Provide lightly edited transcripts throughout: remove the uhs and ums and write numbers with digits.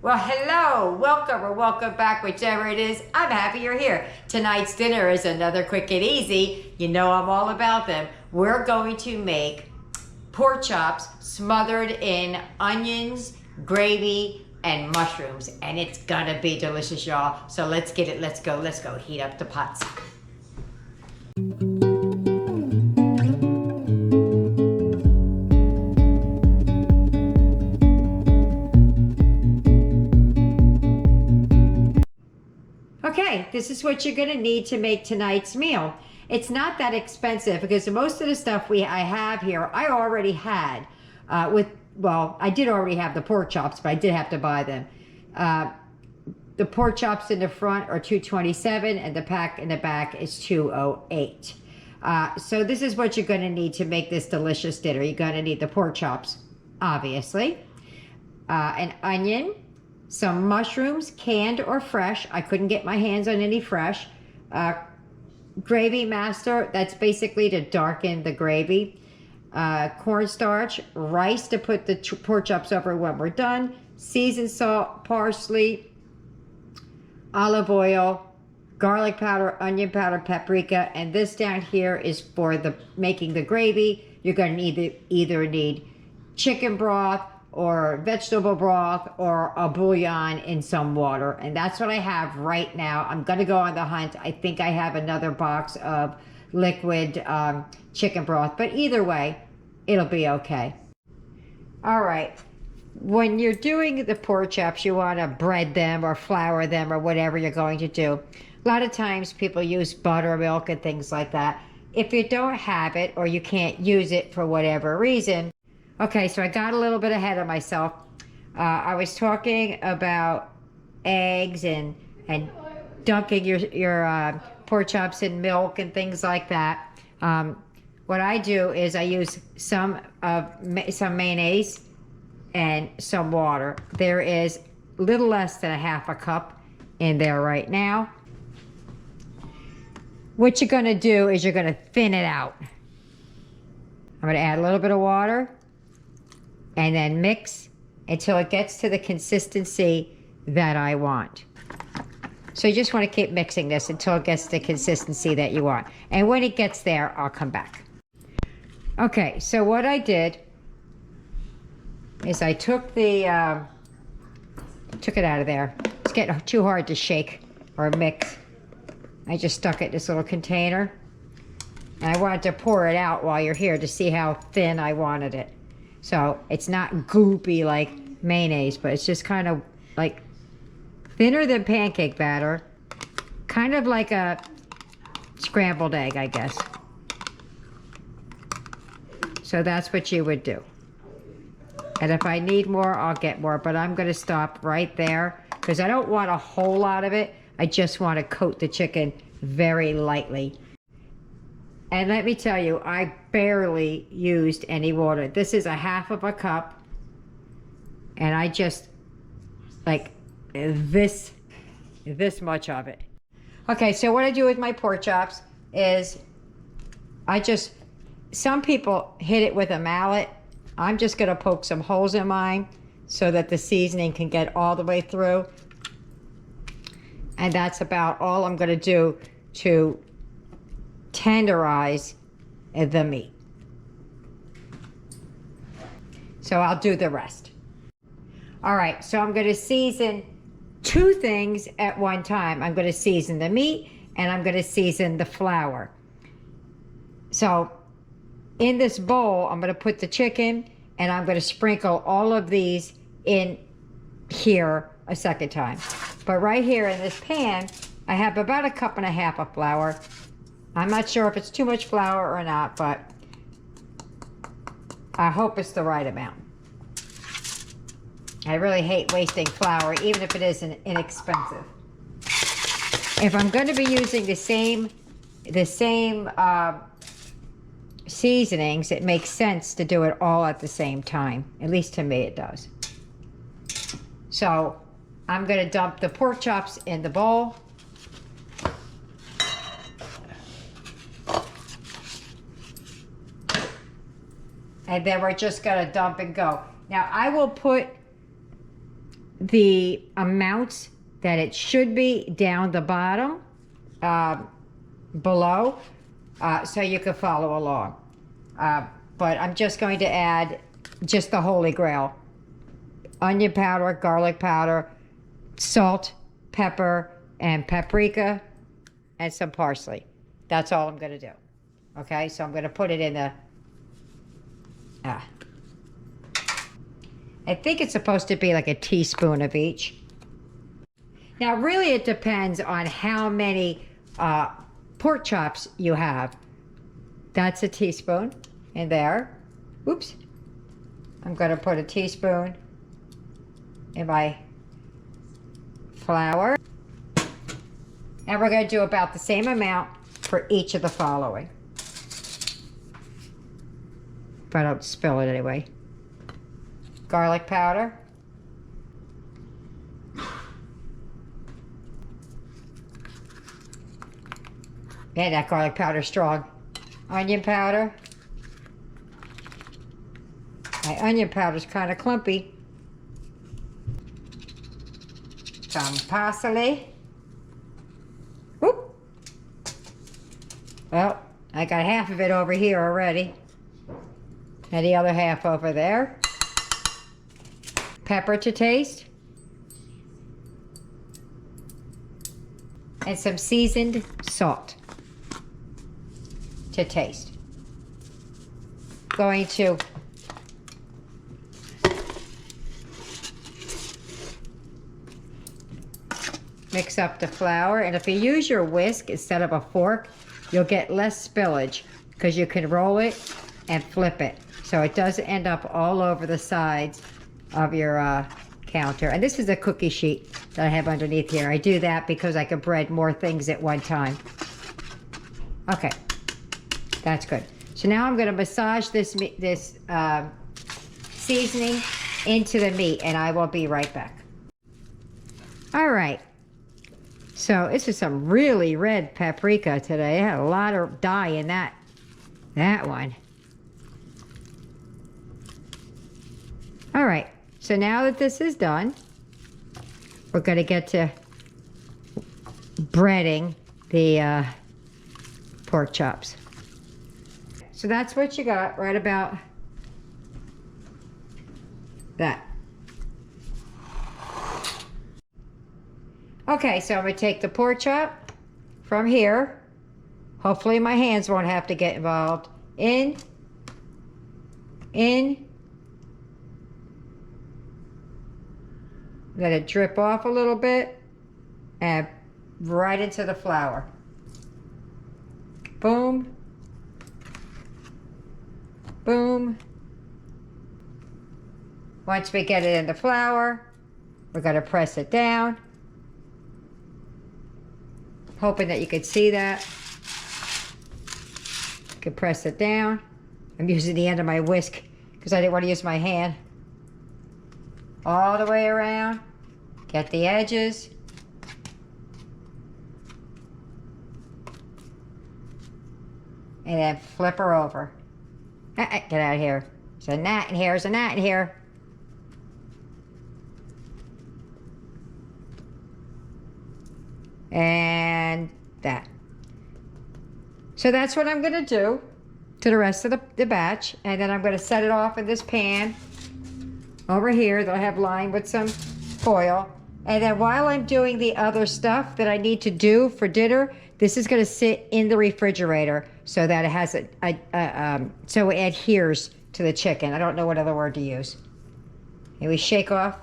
Well, hello, welcome or welcome back, whichever it is. I'm happy you're here. Tonight's dinner is another quick and easy. You know I'm all about them. We're going to make pork chops smothered in onions, gravy, and mushrooms. And it's gonna be delicious, y'all. So let's get it, let's go heat up the pots. Okay, this is what you're gonna need to make tonight's meal. It's not that expensive because most of the stuff I have here, I already had I did already have the pork chops, but I did have to buy them. The pork chops in the front are $2.27 and the pack in the back is $2.08. So this is what you're gonna need to make this delicious dinner. You're gonna need the pork chops, obviously, an onion, some mushrooms, canned or fresh. I couldn't get my hands on any fresh. Gravy master, that's basically to darken the gravy. Cornstarch, rice to put the pork chops over when we're done. Seasoned salt, parsley, olive oil, garlic powder, onion powder, paprika, and this down here is for making the gravy. You're going to either need chicken broth or vegetable broth or a bouillon in some water, and that's what I have right now. I'm gonna go on the hunt. I think I have another box of liquid chicken broth, but either way it'll be okay. All right, when you're doing the pork chops, you want to bread them or flour them or whatever you're going to do. A lot of times people use buttermilk and things like that. If you don't have it or you can't use it for whatever reason. Okay, so I got a little bit ahead of myself. I was talking about eggs and dunking your pork chops in milk and things like that. What I do is I use some mayonnaise and some water. There is a little less than a half a cup in there right now. What you're gonna do is you're gonna thin it out. I'm gonna add a little bit of water and then mix until it gets to the consistency that I want. So you just want to keep mixing this until it gets the consistency that you want. And when it gets there, I'll come back. Okay, so what I did is I took it out of there. It's getting too hard to shake or mix. I just stuck it in this little container. And I wanted to pour it out while you're here to see how thin I wanted it. So it's not goopy like mayonnaise, but it's just kind of like thinner than pancake batter, kind of like a scrambled egg, I guess. So that's what you would do. And if I need more, I'll get more, but I'm gonna stop right there because I don't want a whole lot of it. I just want to coat the chicken very lightly. And let me tell you, I barely used any water. This is a half of a cup. And I just, like this much of it. Okay, so what I do with my pork chops is some people hit it with a mallet. I'm just gonna poke some holes in mine so that the seasoning can get all the way through. And that's about all I'm gonna do to tenderize the meat. So I'll do the rest. All right, so I'm going to season two things at one time. I'm going to season the meat and I'm going to season the flour. So in this bowl, I'm going to put the chicken and I'm going to sprinkle all of these in here a second time. But right here in this pan, I have about 1.5 cups of flour. I'm not sure if it's too much flour or not, but I hope it's the right amount. I really hate wasting flour, even if it isn't inexpensive. If I'm going to be using the same seasonings, it makes sense to do it all at the same time. At least to me it does. So I'm going to dump the pork chops in the bowl. And then we're just going to dump and go. Now I will put the amounts that it should be down the bottom below so you can follow along. But I'm just going to add just the Holy Grail. Onion powder, garlic powder, salt, pepper, and paprika, and some parsley. That's all I'm going to do. Okay, so I'm going to put it in the... I think it's supposed to be like a teaspoon of each. Now, really, it depends on how many pork chops you have. That's a teaspoon in there. Oops. I'm going to put a teaspoon in my flour. And we're going to do about the same amount for each of the following. If I don't spill it anyway. Garlic powder. Yeah, that garlic powder is strong. Onion powder. My onion powder is kind of clumpy. Some parsley. Whoop. Well, I got half of it over here already. And the other half over there. Pepper to taste. And some seasoned salt to taste. Going to mix up the flour, and if you use your whisk instead of a fork, you'll get less spillage because you can roll it and flip it. So it doesn't end up all over the sides of your counter. And this is a cookie sheet that I have underneath here. I do that because I can bread more things at one time. Okay, that's good. So now I'm going to massage this seasoning into the meat, and I will be right back. All right. So this is some really red paprika today. I had a lot of dye in that one. All right. So now that this is done, we're going to get to breading the pork chops. So that's what you got right about that. Okay, so I'm going to take the pork chop from here. Hopefully my hands won't have to get involved. In. Let it drip off a little bit and right into the flour. Boom. Boom. Once we get it in the flour, we're going to press it down. Hoping that you could see that. You can press it down. I'm using the end of my whisk because I didn't want to use my hand. All the way around. Get the edges. And then flip her over. Get out of here. There's a gnat in here. There's a gnat in here. And that. So that's what I'm going to do to the rest of the batch. And then I'm going to set it off in this pan over here that I have lined with some foil. And then while I'm doing the other stuff that I need to do for dinner, this is going to sit in the refrigerator so that it has so it adheres to the chicken. I don't know what other word to use. And we shake off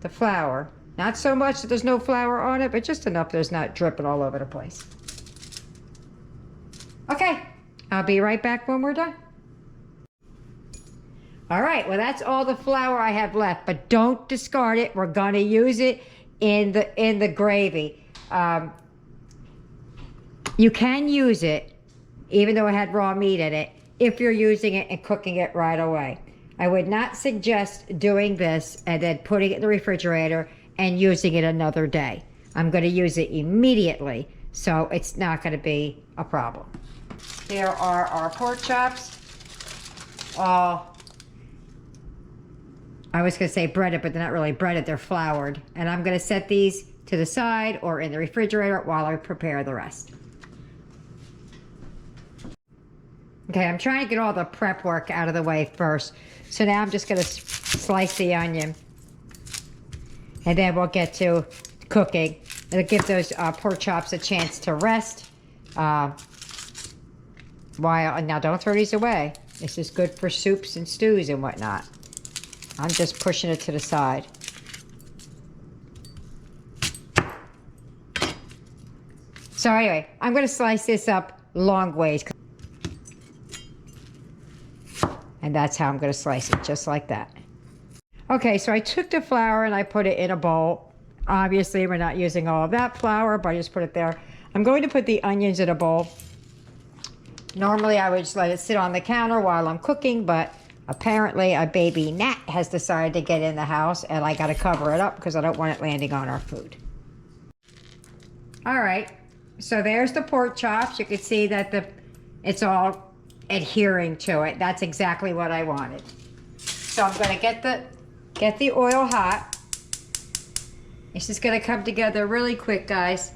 the flour. Not so much that there's no flour on it, but just enough there's not dripping all over the place. Okay, I'll be right back when we're done. All right, well, that's all the flour I have left, but don't discard it. We're going to use it in the gravy. You can use it, even though it had raw meat in it, if you're using it and cooking it right away. I would not suggest doing this and then putting it in the refrigerator and using it another day. I'm going to use it immediately, so it's not going to be a problem. Here are our pork chops, all I was going to say breaded, but they're not really breaded. They're floured. And I'm going to set these to the side or in the refrigerator while I prepare the rest. Okay, I'm trying to get all the prep work out of the way first. So now I'm just going to slice the onion. And then we'll get to cooking. It'll give those pork chops a chance to rest. Now don't throw these away. This is good for soups and stews and whatnot. I'm just pushing it to the side. So anyway, I'm going to slice this up long ways. And that's how I'm going to slice it, just like that. Okay, so I took the flour and I put it in a bowl. Obviously, we're not using all of that flour, but I just put it there. I'm going to put the onions in a bowl. Normally, I would just let it sit on the counter while I'm cooking, but apparently a baby gnat has decided to get in the house, and I got to cover it up because I don't want it landing on our food. All right, so there's the pork chops. You can see that it's all adhering to it. That's exactly what I wanted. So I'm going to get the oil hot. This is going to come together really quick, guys.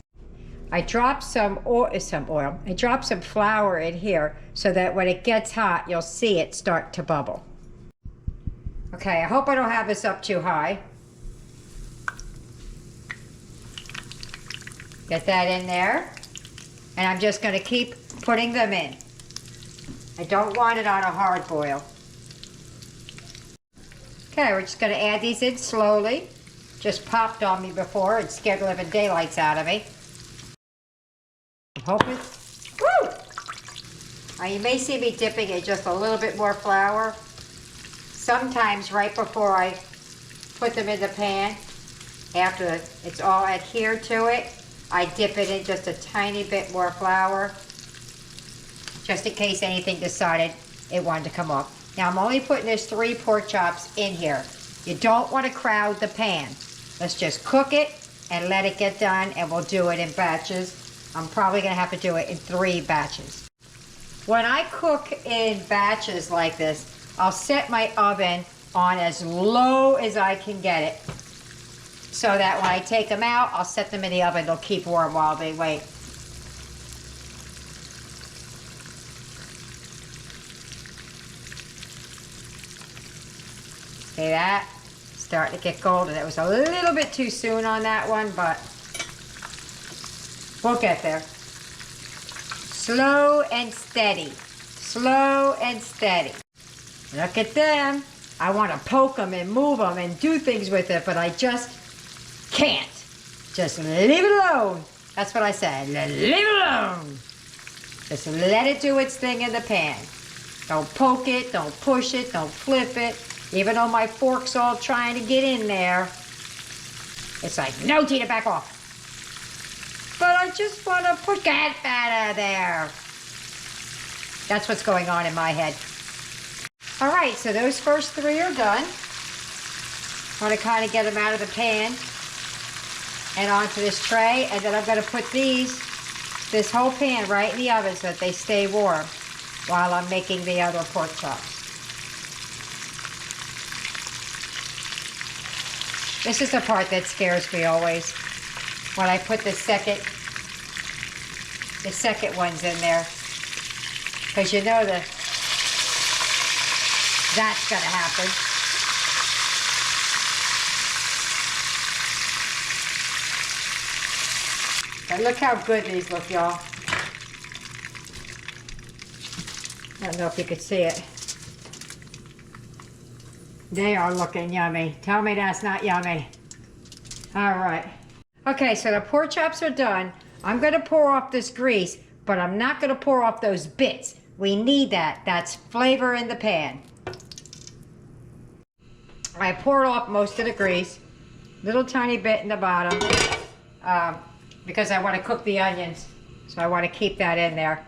I dropped some oil. I dropped some flour in here so that when it gets hot, you'll see it start to bubble. Okay, I hope I don't have this up too high. Get that in there. And I'm just going to keep putting them in. I don't want it on a hard boil. Okay, we're just going to add these in slowly. Just popped on me before and scared the living daylights out of me. I'm hoping. Woo! Now you may see me dipping in just a little bit more flour. Sometimes right before I put them in the pan, after it's all adhered to it, I dip it in just a tiny bit more flour, just in case anything decided it wanted to come off. Now I'm only putting this 3 pork chops in here. You don't want to crowd the pan. Let's just cook it and let it get done, and we'll do it in batches. I'm probably going to have to do it in 3 batches. When I cook in batches like this, I'll set my oven on as low as I can get it, so that when I take them out, I'll set them in the oven. They'll keep warm while they wait. See that? Starting to get golden. It was a little bit too soon on that one, but we'll get there. Slow and steady. Slow and steady. Look at them. I want to poke them and move them and do things with it, but I just can't. Just leave it alone. That's what I said. Leave it alone. Just let it do its thing in the pan. Don't poke it. Don't push it. Don't flip it. Even though my fork's all trying to get in there, it's like, no, Tina, back off. But I just want to push that out of there. That's what's going on in my head. All right, so those first 3 are done. I want to kind of get them out of the pan and onto this tray, and then I'm going to put this whole pan right in the oven so that they stay warm while I'm making the other pork chops. This is the part that scares me always, when I put the second ones in there, because you know that's gonna happen. But look how good these look, y'all. I don't know if you could see it. They are looking yummy. Tell me that's not yummy. All right. Okay, so the pork chops are done. I'm gonna pour off this grease, but I'm not gonna pour off those bits. We need that. That's flavor in the pan. I poured off most of the grease, little tiny bit in the bottom, because I want to cook the onions. So I want to keep that in there.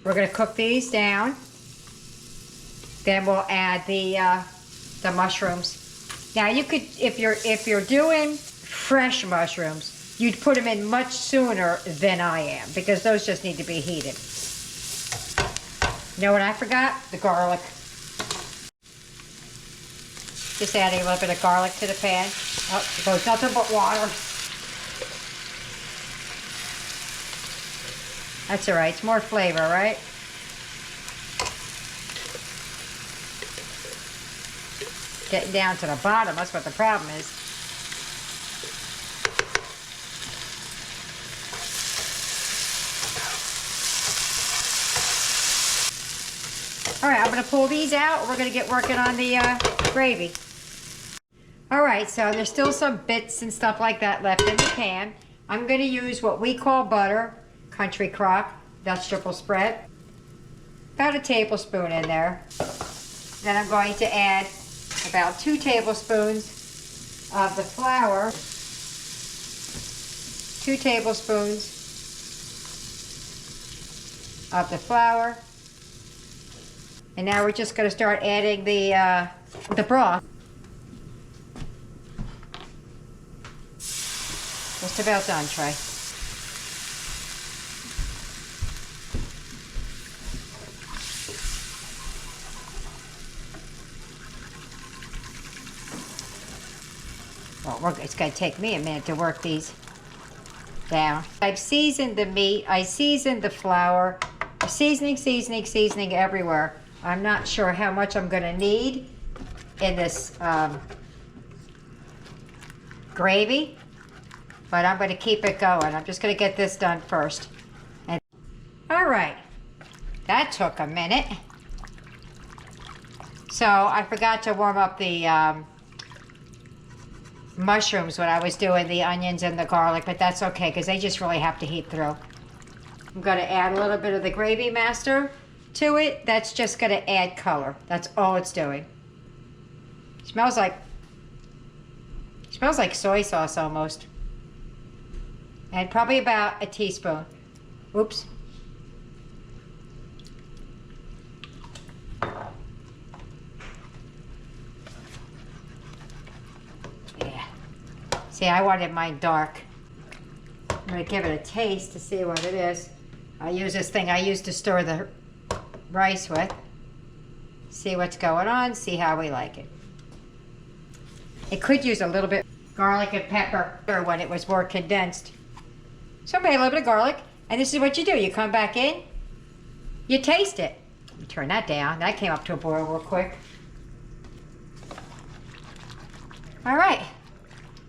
We're gonna cook these down. Then we'll add the mushrooms. Now you could, if you're doing fresh mushrooms, you'd put them in much sooner than I am, because those just need to be heated. You know what I forgot? The garlic. Just adding a little bit of garlic to the pan. Oh, it goes nothing but water. That's all right. It's more flavor, right? Getting down to the bottom. That's what the problem is. All right, I'm going to pull these out. We're going to get working on the gravy. All right, so there's still some bits and stuff like that left in the pan. I'm going to use what we call butter, country crock, vegetable spread. About a tablespoon in there. Then I'm going to add about 2 tablespoons of the flour. 2 tablespoons of the flour. And now we're just going to start adding the broth. Just about done, Trey. Well, it's going to take me a minute to work these down. I've seasoned the meat. I seasoned the flour. Seasoning everywhere. I'm not sure how much I'm going to need in this gravy, but I'm going to keep it going. I'm just going to get this done first. And all right, that took a minute. So I forgot to warm up the mushrooms when I was doing the onions and the garlic, but that's okay because they just really have to heat through. I'm going to add a little bit of the gravy master to it. That's just going to add color. That's all it's doing. Smells like soy sauce almost. And probably about a teaspoon. Oops. Yeah. See, I wanted mine dark. I'm going to give it a taste to see what it is. I use this thing I used to stir the rice with. See what's going on, see how we like it. It could use a little bit of garlic and pepper when it was more condensed. So I made a little bit of garlic, and this is what you do. You come back in, you taste it. You turn that down. That came up to a boil real quick. All right,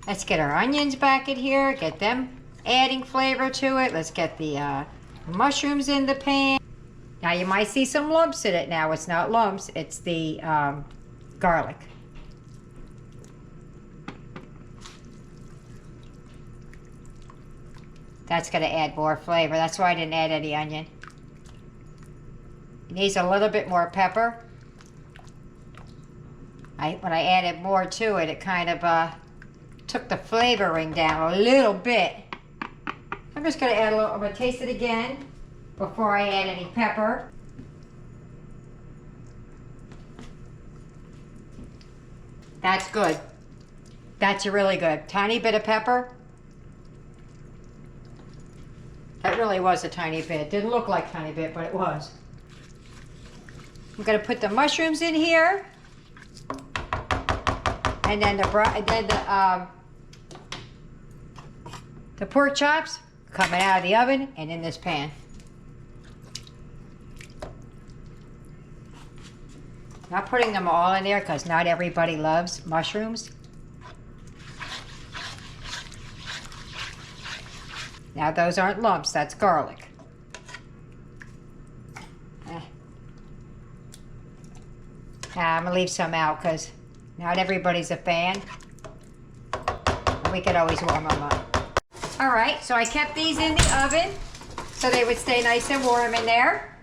let's get our onions back in here, get them adding flavor to it. Let's get the mushrooms in the pan. Now you might see some lumps in it now. It's not lumps, it's the garlic. That's going to add more flavor. That's why I didn't add any onion. It needs a little bit more pepper. When I added more to it, it kind of took the flavoring down a little bit. I'm just going to add a little, I'm going to taste it again before I add any pepper. That's good. That's really good. Tiny bit of pepper. That really was a tiny bit. Didn't look like a tiny bit, but it was. I'm going to put the mushrooms in here. And then the pork chops coming out of the oven and in this pan. Not putting them all in there because not everybody loves mushrooms. Now those aren't lumps, that's garlic. I'm gonna leave some out because not everybody's a fan. We could always warm them up. All right, so I kept these in the oven so they would stay nice and warm in there.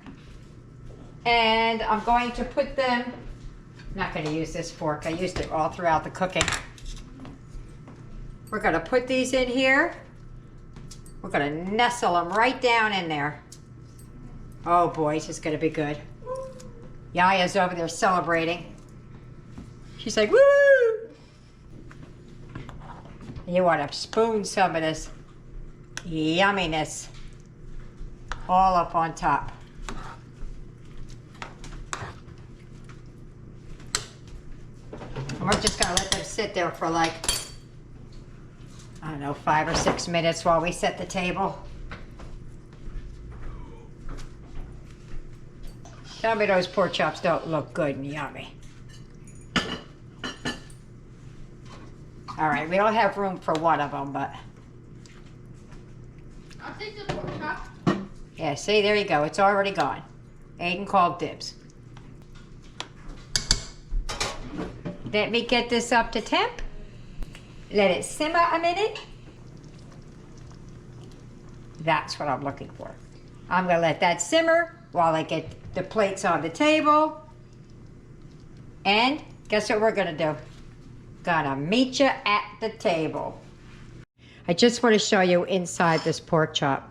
And I'm going to put them, I'm not going to use this fork, I used it all throughout the cooking. We're going to put these in here. We're going to nestle them right down in there. Oh boy, this is going to be good. Yaya's over there celebrating. She's like, woo! You want to spoon some of this yumminess all up on top. And we're just going sit there for like, I don't know, 5 or 6 minutes while we set the table. Tell me those pork chops don't look good and yummy. All right, we don't have room for one of them, but. I'll take the pork chop. Yeah, see, there you go. It's already gone. Aiden called dibs. Let me get this up to temp. Let it simmer a minute. That's what I'm looking for. I'm gonna let that simmer while I get the plates on the table. And guess what we're gonna do? Gonna meet you at the table. I just want to show you inside this pork chop.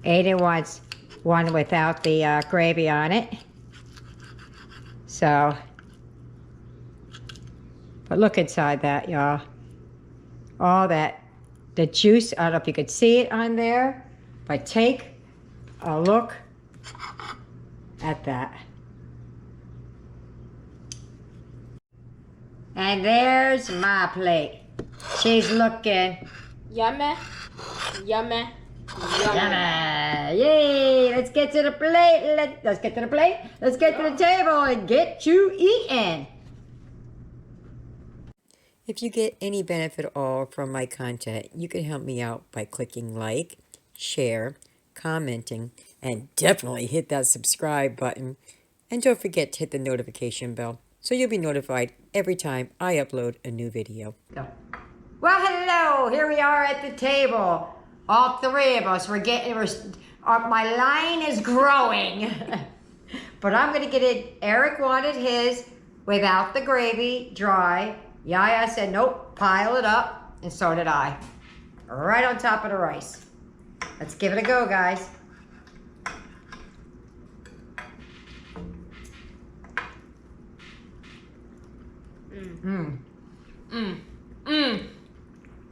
Aiden wants one without the gravy on it. So, but look inside that, y'all. All that, the juice, I don't know if you could see it on there, but take a look at that. And there's my plate. She's looking. Yummy. Yummy. Yummy. Yay, let's get to the plate. Let's get to the plate. Let's get to the table and get you eating. If you get any benefit at all from my content, you can help me out by clicking like, share, commenting, and definitely hit that subscribe button. And don't forget to hit the notification bell so you'll be notified every time I upload a new video. Go. Well, hello. Here we are at the table. All three of us. My line is growing. But I'm going to get it. Eric wanted his without the gravy, dry. Yaya said, nope, pile it up. And so did I. Right on top of the rice. Let's give it a go, guys. Mmm. Mmm. Mmm.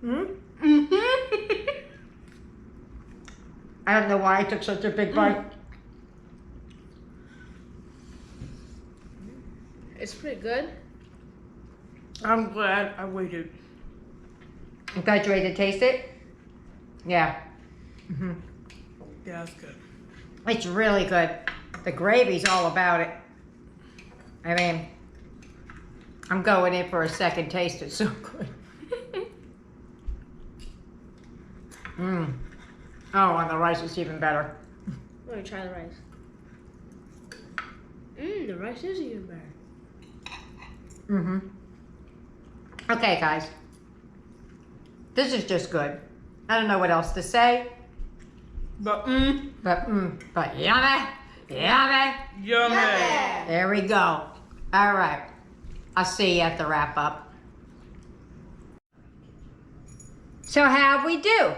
Mmm. Mm-hmm. I don't know why I took such a big bite. It's pretty good. I'm glad I waited. I'm glad you ready to taste it? Yeah. Mm-hmm. Yeah, that's good. It's really good. The gravy's all about it. I mean, I'm going in for a second taste. It's so good. Mmm. Oh, and the rice is even better. Let me try the rice. The rice is even better. Mm-hmm. Okay, guys. This is just good. I don't know what else to say. But But yummy. Yummy. yummy. There we go. All right. I'll see you at the wrap up. So how'd we do?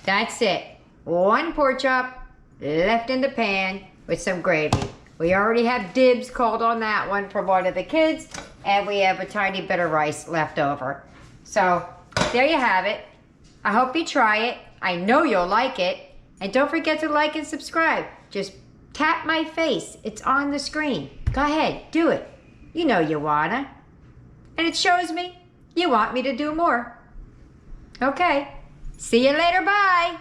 That's it. One pork chop left in the pan with some gravy. We already have dibs called on that one from one of the kids, and we have a tiny bit of rice left over. So there you have it. I hope you try it. I know you'll like it. And don't forget to like and subscribe. Just tap my face. It's on the screen. Go ahead, do it. You know you wanna. And it shows me you want me to do more. Okay. See you later. Bye.